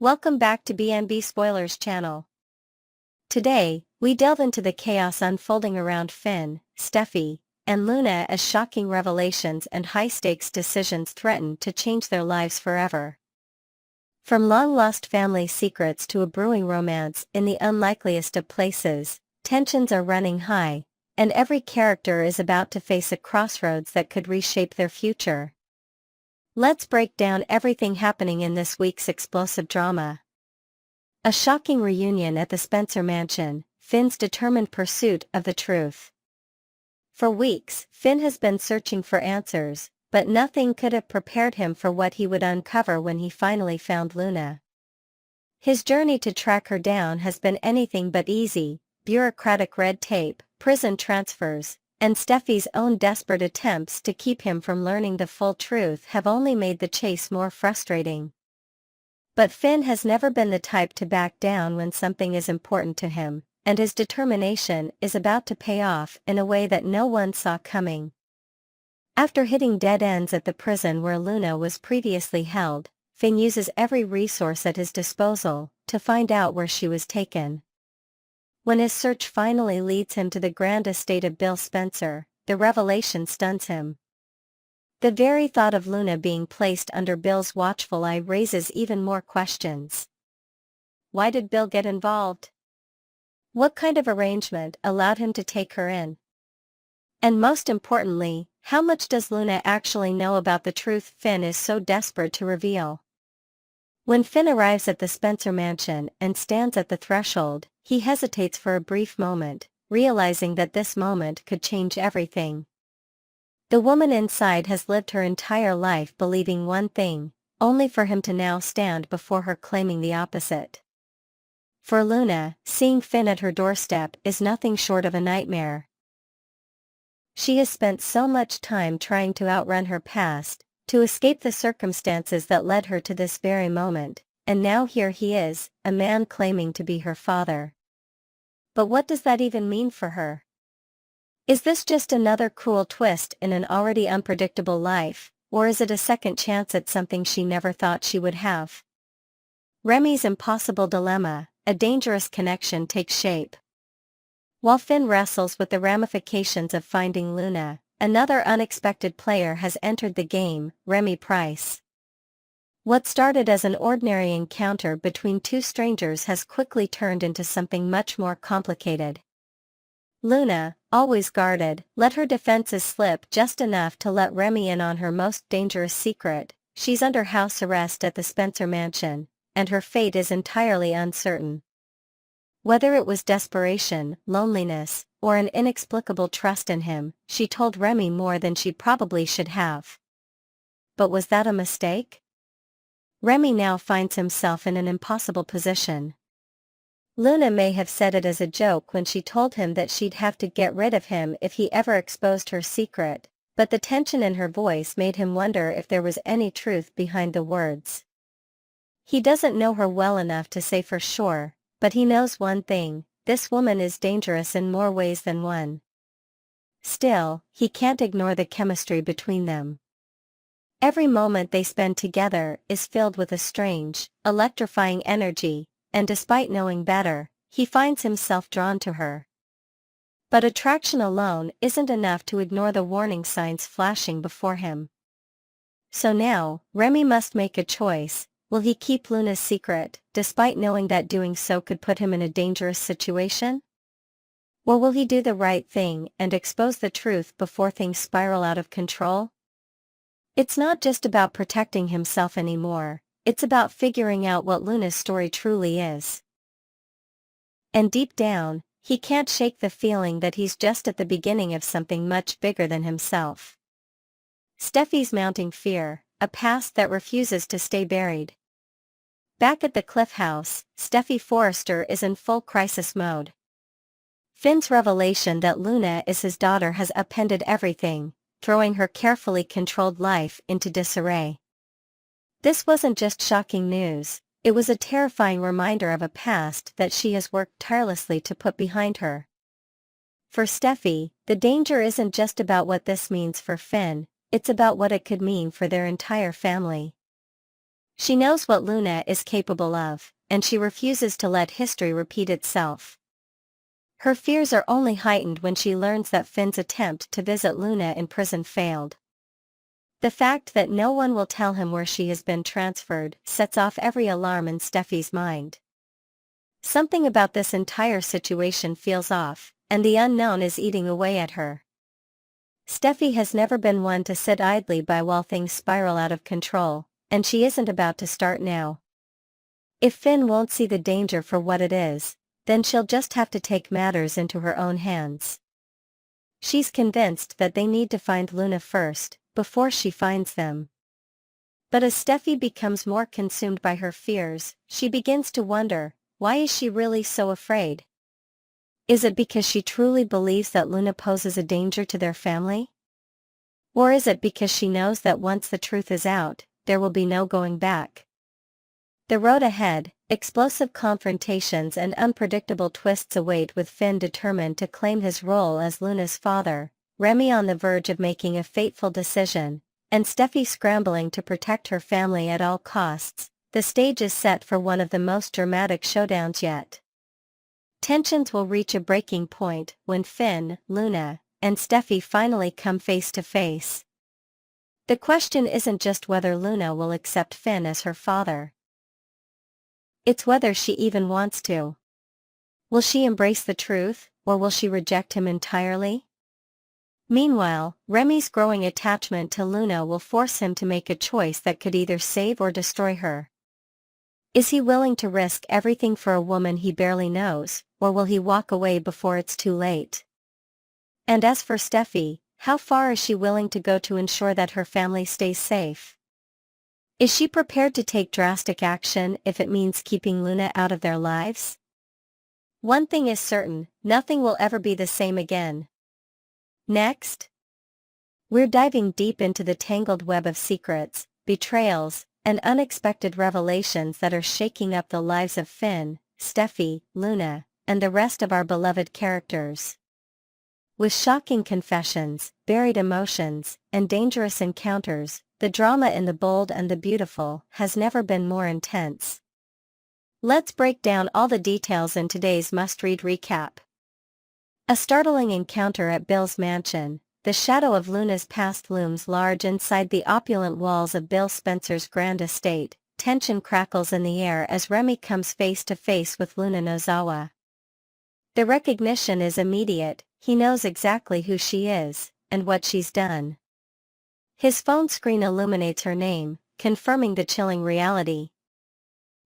Welcome back to BNB Spoilers channel. Today, we delve into the chaos unfolding around Finn, Steffi, and Luna as shocking revelations and high-stakes decisions threaten to change their lives forever. From long-lost family secrets to a brewing romance in the unlikeliest of places, tensions are running high, and every character is about to face a crossroads that could reshape their future. Let's break down everything happening in this week's explosive drama. A shocking reunion at the Spencer mansion, Finn's determined pursuit of the truth. For weeks, Finn has been searching for answers, but nothing could have prepared him for what he would uncover when he finally found Luna. His journey to track her down has been anything but easy: bureaucratic red tape, prison transfers, and Steffi's own desperate attempts to keep him from learning the full truth have only made the chase more frustrating. But Finn has never been the type to back down when something is important to him, and his determination is about to pay off in a way that no one saw coming. After hitting dead ends at the prison where Luna was previously held, Finn uses every resource at his disposal to find out where she was taken. When his search finally leads him to the grand estate of Bill Spencer, the revelation stuns him. The very thought of Luna being placed under Bill's watchful eye raises even more questions. Why did Bill get involved? What kind of arrangement allowed him to take her in? And most importantly, how much does Luna actually know about the truth Finn is so desperate to reveal? When Finn arrives at the Spencer mansion and stands at the threshold, he hesitates for a brief moment, realizing that this moment could change everything. The woman inside has lived her entire life believing one thing, only for him to now stand before her claiming the opposite. For Luna, seeing Finn at her doorstep is nothing short of a nightmare. She has spent so much time trying to outrun her past, to escape the circumstances that led her to this very moment, and now here he is, a man claiming to be her father. But what does that even mean for her? Is this just another cruel twist in an already unpredictable life, or is it a second chance at something she never thought she would have? Remy's impossible dilemma, a dangerous connection, takes shape. While Finn wrestles with the ramifications of finding Luna, another unexpected player has entered the game, Remy Price. What started as an ordinary encounter between two strangers has quickly turned into something much more complicated. Luna, always guarded, let her defenses slip just enough to let Remy in on her most dangerous secret. She's under house arrest at the Spencer mansion, and her fate is entirely uncertain. Whether it was desperation, loneliness, or an inexplicable trust in him, she told Remy more than she probably should have. But was that a mistake? Remy now finds himself in an impossible position. Luna may have said it as a joke when she told him that she'd have to get rid of him if he ever exposed her secret, but the tension in her voice made him wonder if there was any truth behind the words. He doesn't know her well enough to say for sure, but he knows one thing: this woman is dangerous in more ways than one. Still, he can't ignore the chemistry between them. Every moment they spend together is filled with a strange, electrifying energy, and despite knowing better, he finds himself drawn to her. But attraction alone isn't enough to ignore the warning signs flashing before him. So now, Remy must make a choice. Will he keep Luna's secret, despite knowing that doing so could put him in a dangerous situation? Or will he do the right thing and expose the truth before things spiral out of control? It's not just about protecting himself anymore, it's about figuring out what Luna's story truly is. And deep down, he can't shake the feeling that he's just at the beginning of something much bigger than himself. Steffi's mounting fear, a past that refuses to stay buried. Back at the Cliff House, Steffi Forrester is in full crisis mode. Finn's revelation that Luna is his daughter has upended everything, throwing her carefully controlled life into disarray. This wasn't just shocking news, it was a terrifying reminder of a past that she has worked tirelessly to put behind her. For Steffi, the danger isn't just about what this means for Finn, it's about what it could mean for their entire family. She knows what Luna is capable of, and she refuses to let history repeat itself. Her fears are only heightened when she learns that Finn's attempt to visit Luna in prison failed. The fact that no one will tell him where she has been transferred sets off every alarm in Steffi's mind. Something about this entire situation feels off, and the unknown is eating away at her. Steffi has never been one to sit idly by while things spiral out of control, and she isn't about to start now. If Finn won't see the danger for what it is, then she'll just have to take matters into her own hands. She's convinced that they need to find Luna first, before she finds them. But as Steffi becomes more consumed by her fears, she begins to wonder, why is she really so afraid? Is it because she truly believes that Luna poses a danger to their family? Or is it because she knows that once the truth is out, there will be no going back? The road ahead, explosive confrontations and unpredictable twists await, with Finn determined to claim his role as Luna's father, Remy on the verge of making a fateful decision, and Steffi scrambling to protect her family at all costs. The stage is set for one of the most dramatic showdowns yet. Tensions will reach a breaking point when Finn, Luna, and Steffi finally come face to face. The question isn't just whether Luna will accept Finn as her father. It's whether she even wants to. Will she embrace the truth, or will she reject him entirely? Meanwhile, Remy's growing attachment to Luna will force him to make a choice that could either save or destroy her. Is he willing to risk everything for a woman he barely knows, or will he walk away before it's too late? And as for Steffi, how far is she willing to go to ensure that her family stays safe? Is she prepared to take drastic action if it means keeping Luna out of their lives? One thing is certain, nothing will ever be the same again. Next, we're diving deep into the tangled web of secrets, betrayals, and unexpected revelations that are shaking up the lives of Finn, Steffi, Luna, and the rest of our beloved characters. With shocking confessions, buried emotions, and dangerous encounters, the drama in The Bold and the Beautiful has never been more intense. Let's break down all the details in today's must-read recap. A startling encounter at Bill's mansion. The shadow of Luna's past looms large inside the opulent walls of Bill Spencer's grand estate. Tension crackles in the air as Remy comes face to face with Luna Nozawa. The recognition is immediate. He knows exactly who she is, and what she's done. His phone screen illuminates her name, confirming the chilling reality.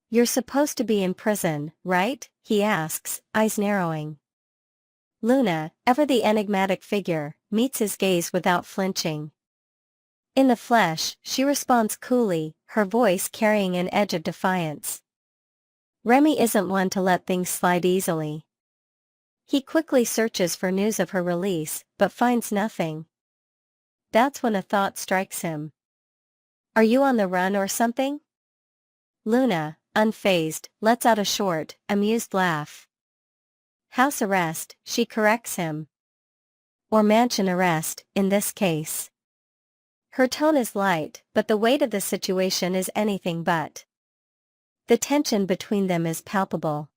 "You're supposed to be in prison, right?" he asks, eyes narrowing. Luna, ever the enigmatic figure, meets his gaze without flinching. In the flesh, she responds coolly, her voice carrying an edge of defiance. Remy isn't one to let things slide easily. He quickly searches for news of her release, but finds nothing. That's when a thought strikes him. "Are you on the run or something?" Luna, unfazed, lets out a short, amused laugh. "House arrest," she corrects him. "Or mansion arrest, in this case." Her tone is light, but the weight of the situation is anything but. The tension between them is palpable.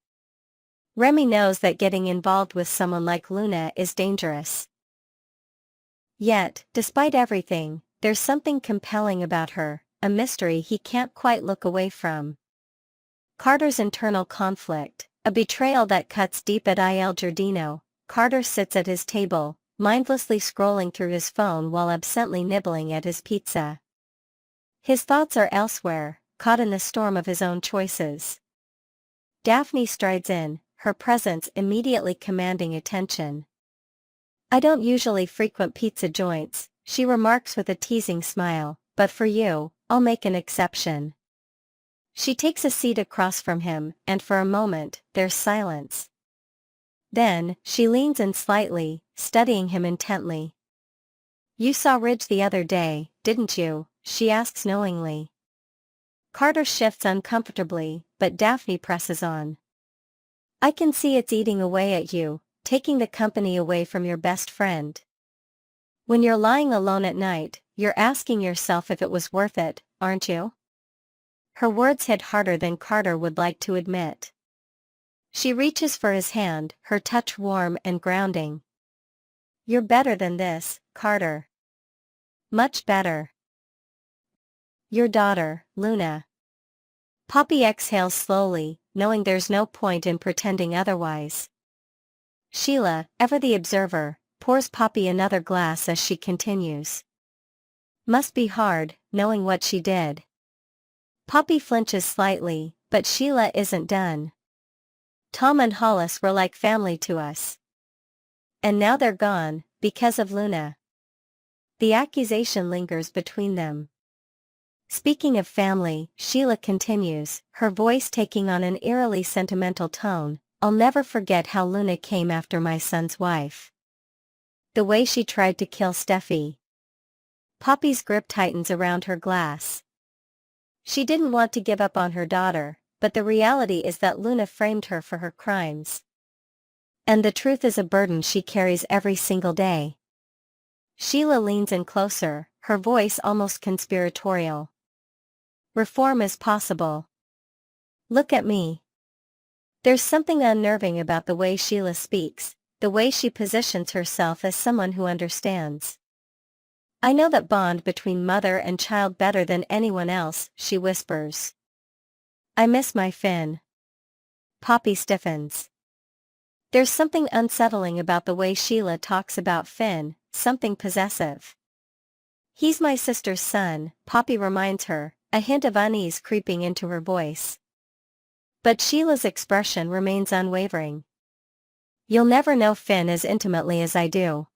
Remy knows that getting involved with someone like Luna is dangerous. Yet, despite everything, there's something compelling about her, a mystery he can't quite look away from. Carter's internal conflict, a betrayal that cuts deep at Il Giardino. Carter sits at his table, mindlessly scrolling through his phone while absently nibbling at his pizza. His thoughts are elsewhere, caught in the storm of his own choices. Daphne strides in, her presence immediately commanding attention. "I don't usually frequent pizza joints," she remarks with a teasing smile, "but for you, I'll make an exception." She takes a seat across from him, and for a moment, there's silence. Then, she leans in slightly, studying him intently. "You saw Ridge the other day, didn't you?" she asks knowingly. Carter shifts uncomfortably, but Daphne presses on. "I can see it's eating away at you, taking the company away from your best friend. When you're lying alone at night, you're asking yourself if it was worth it, aren't you?" Her words hit harder than Carter would like to admit. She reaches for his hand, her touch warm and grounding. "You're better than this, Carter. Much better. Your daughter, Luna." Poppy exhales slowly, knowing there's no point in pretending otherwise. Sheila, ever the observer, pours Poppy another glass as she continues. "Must be hard, knowing what she did." Poppy flinches slightly, but Sheila isn't done. "Tom and Hollis were like family to us. And now they're gone, because of Luna." The accusation lingers between them. "Speaking of family," Sheila continues, her voice taking on an eerily sentimental tone, "I'll never forget how Luna came after my son's wife. The way she tried to kill Steffi." Poppy's grip tightens around her glass. She didn't want to give up on her daughter, but the reality is that Luna framed her for her crimes. And the truth is a burden she carries every single day. Sheila leans in closer, her voice almost conspiratorial. "Reform is possible. Look at me." There's something unnerving about the way Sheila speaks, the way she positions herself as someone who understands. "I know that bond between mother and child better than anyone else," she whispers. "I miss my Finn." Poppy stiffens. There's something unsettling about the way Sheila talks about Finn, something possessive. "He's my sister's son," Poppy reminds her, a hint of unease creeping into her voice. But Sheila's expression remains unwavering. "You'll never know Finn as intimately as I do."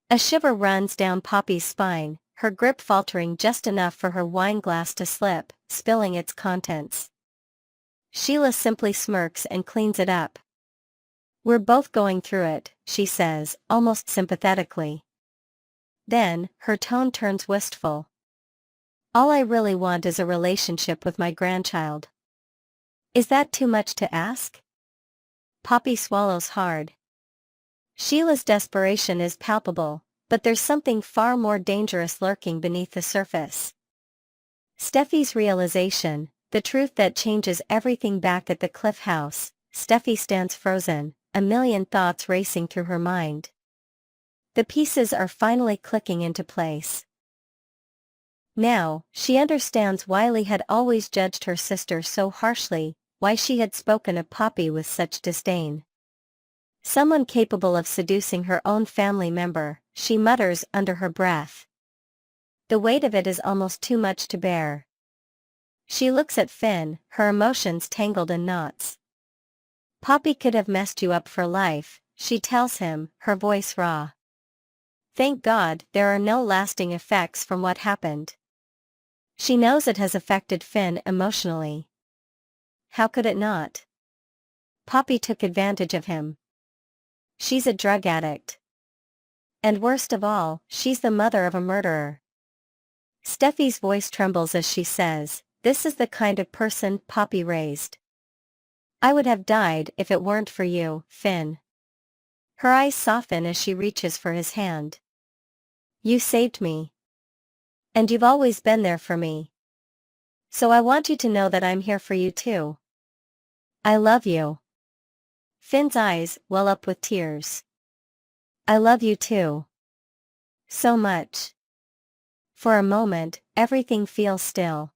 A shiver runs down Poppy's spine, her grip faltering just enough for her wine glass to slip, spilling its contents. Sheila simply smirks and cleans it up. "We're both going through it," she says, almost sympathetically. Then, her tone turns wistful. "All I really want is a relationship with my grandchild." Is that too much to ask? Poppy swallows hard. Sheila's desperation is palpable, but there's something far more dangerous lurking beneath the surface. Steffi's realization, the truth that changes everything back at the Cliff House. Steffi stands frozen, a million thoughts racing through her mind. The pieces are finally clicking into place. Now, she understands why Lee had always judged her sister so harshly, why she had spoken of Poppy with such disdain. Someone capable of seducing her own family member, she mutters under her breath. The weight of it is almost too much to bear. She looks at Finn, her emotions tangled in knots. "Poppy could have messed you up for life," she tells him, her voice raw. Thank God there are no lasting effects from what happened. She knows it has affected Finn emotionally. How could it not? Poppy took advantage of him. She's a drug addict. And worst of all, she's the mother of a murderer. Steffi's voice trembles as she says, "This is the kind of person Poppy raised. I would have died if it weren't for you, Finn." Her eyes soften as she reaches for his hand. "You saved me. And you've always been there for me. So I want you to know that I'm here for you too. I love you." Finn's eyes well up with tears. "I love you too. So much." For a moment, everything feels still.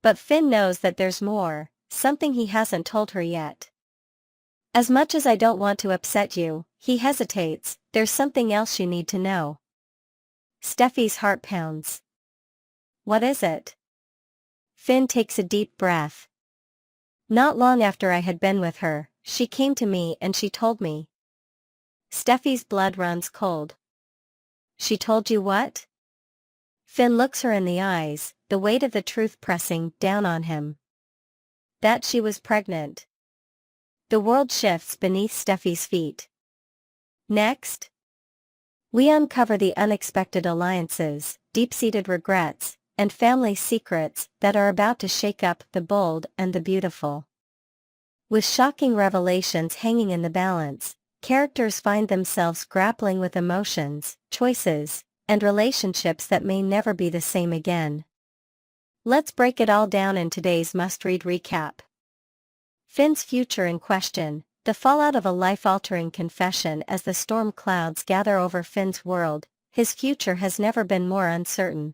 But Finn knows that there's more, something he hasn't told her yet. "As much as I don't want to upset you," he hesitates, "there's something else you need to know." Steffi's heart pounds. "What is it?" Finn takes a deep breath. "Not long after I had been with her, she came to me and she told me." Steffi's blood runs cold. "She told you what?" Finn looks her in the eyes, the weight of the truth pressing down on him. "That she was pregnant." The world shifts beneath Steffi's feet. Next, we uncover the unexpected alliances, deep-seated regrets, and family secrets that are about to shake up the bold and the beautiful. With shocking revelations hanging in the balance, characters find themselves grappling with emotions, choices, and relationships that may never be the same again. Let's break it all down in today's must-read recap. Finn's future in question, the fallout of a life-altering confession. As the storm clouds gather over Finn's world, his future has never been more uncertain.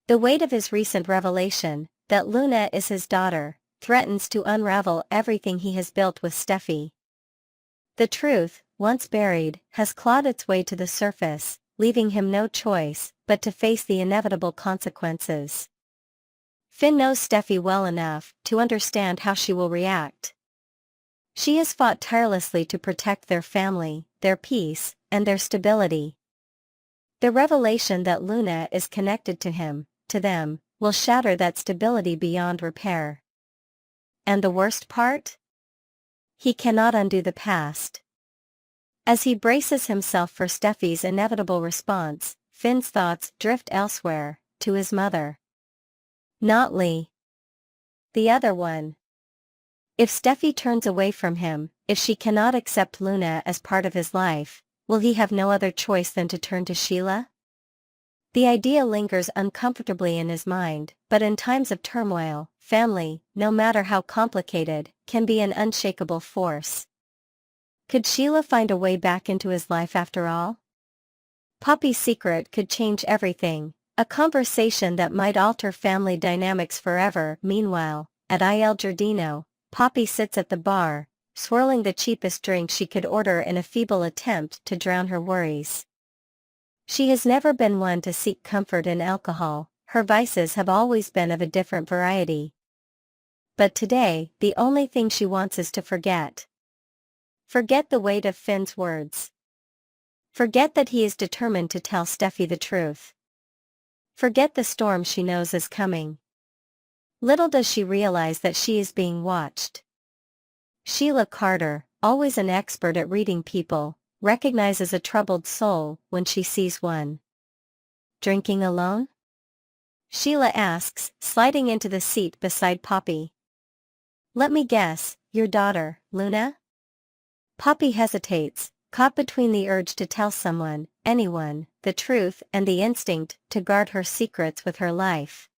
The weight of his recent revelation, that Luna is his daughter, threatens to unravel everything he has built with Steffi. The truth, once buried, has clawed its way to the surface, leaving him no choice but to face the inevitable consequences. Finn knows Steffi well enough to understand how she will react. She has fought tirelessly to protect their family, their peace, and their stability. The revelation that Luna is connected to him, to them, will shatter that stability beyond repair. And the worst part? He cannot undo the past. As he braces himself for Steffi's inevitable response, Finn's thoughts drift elsewhere, to his mother. Not Lee. The other one. If Steffi turns away from him, if she cannot accept Luna as part of his life, will he have no other choice than to turn to Sheila? The idea lingers uncomfortably in his mind, but in times of turmoil, family, no matter how complicated, can be an unshakable force. Could Sheila find a way back into his life after all? Poppy's secret could change everything, a conversation that might alter family dynamics forever. Meanwhile, at Il Giardino, Poppy sits at the bar, swirling the cheapest drink she could order in a feeble attempt to drown her worries. She has never been one to seek comfort in alcohol, her vices have always been of a different variety. But today, the only thing she wants is to forget. Forget the weight of Finn's words. Forget that he is determined to tell Steffi the truth. Forget the storm she knows is coming. Little does she realize that she is being watched. Sheila Carter, always an expert at reading people, recognizes a troubled soul when she sees one. Drinking alone? Sheila asks, sliding into the seat beside Poppy. Let me guess, your daughter, Luna? Poppy hesitates, caught between the urge to tell someone, anyone, the truth and the instinct to guard her secrets with her life.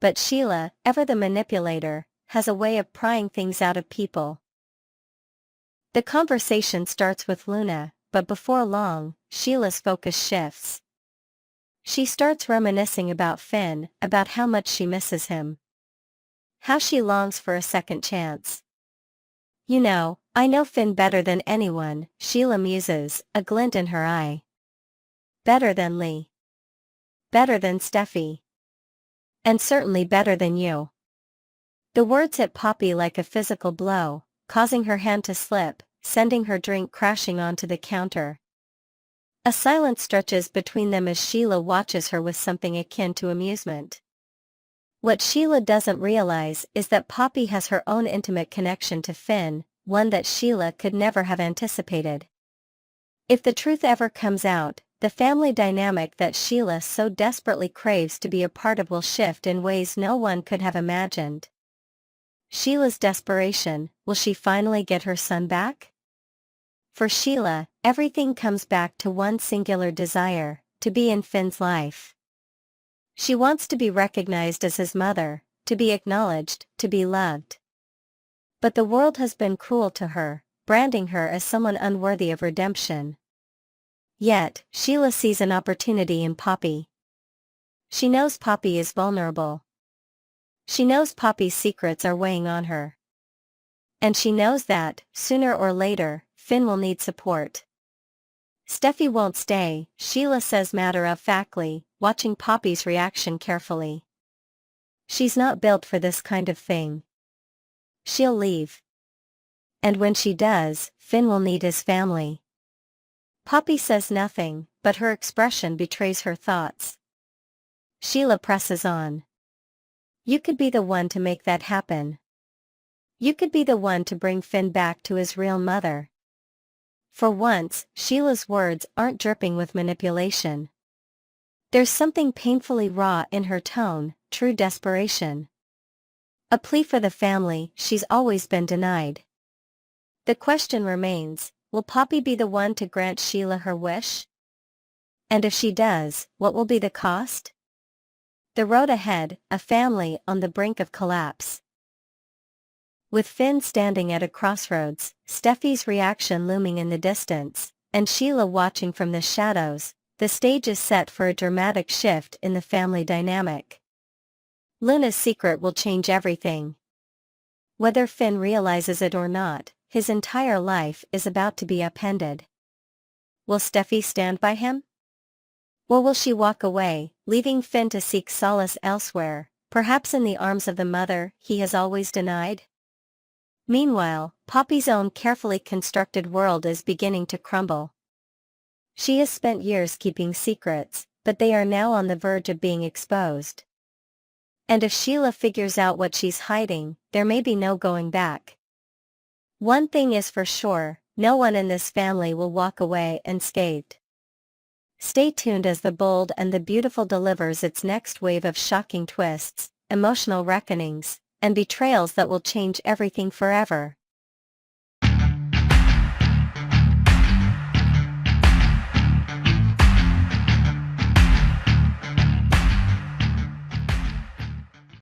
But Sheila, ever the manipulator, has a way of prying things out of people. The conversation starts with Luna, but before long, Sheila's focus shifts. She starts reminiscing about Finn, about how much she misses him. How she longs for a second chance. You know, I know Finn better than anyone, Sheila muses, a glint in her eye. Better than Lee. Better than Steffi. And certainly better than you. The words hit Poppy like a physical blow, causing her hand to slip, sending her drink crashing onto the counter. A silence stretches between them as Sheila watches her with something akin to amusement. What Sheila doesn't realize is that Poppy has her own intimate connection to Finn, one that Sheila could never have anticipated. If the truth ever comes out, the family dynamic that Sheila so desperately craves to be a part of will shift in ways no one could have imagined. Sheila's desperation, will she finally get her son back? For Sheila, everything comes back to one singular desire, to be in Finn's life. She wants to be recognized as his mother, to be acknowledged, to be loved. But the world has been cruel to her, branding her as someone unworthy of redemption. Yet, Sheila sees an opportunity in Poppy. She knows Poppy is vulnerable. She knows Poppy's secrets are weighing on her. And she knows that, sooner or later, Finn will need support. Steffi won't stay, Sheila says matter-of-factly, watching Poppy's reaction carefully. She's not built for this kind of thing. She'll leave. And when she does, Finn will need his family. Poppy says nothing, but her expression betrays her thoughts. Sheila presses on. You could be the one to make that happen. You could be the one to bring Finn back to his real mother. For once, Sheila's words aren't dripping with manipulation. There's something painfully raw in her tone, true desperation. A plea for the family she's always been denied. The question remains, will Poppy be the one to grant Sheila her wish? And if she does, what will be the cost? The road ahead, a family on the brink of collapse. With Finn standing at a crossroads, Steffi's reaction looming in the distance, and Sheila watching from the shadows, the stage is set for a dramatic shift in the family dynamic. Luna's secret will change everything. Whether Finn realizes it or not, his entire life is about to be upended. Will Steffi stand by him? Or will she walk away, leaving Finn to seek solace elsewhere, perhaps in the arms of the mother he has always denied? Meanwhile, Poppy's own carefully constructed world is beginning to crumble. She has spent years keeping secrets, but they are now on the verge of being exposed. And if Sheila figures out what she's hiding, there may be no going back. One thing is for sure, no one in this family will walk away unscathed. Stay tuned as The Bold and the Beautiful delivers its next wave of shocking twists, emotional reckonings, and betrayals that will change everything forever.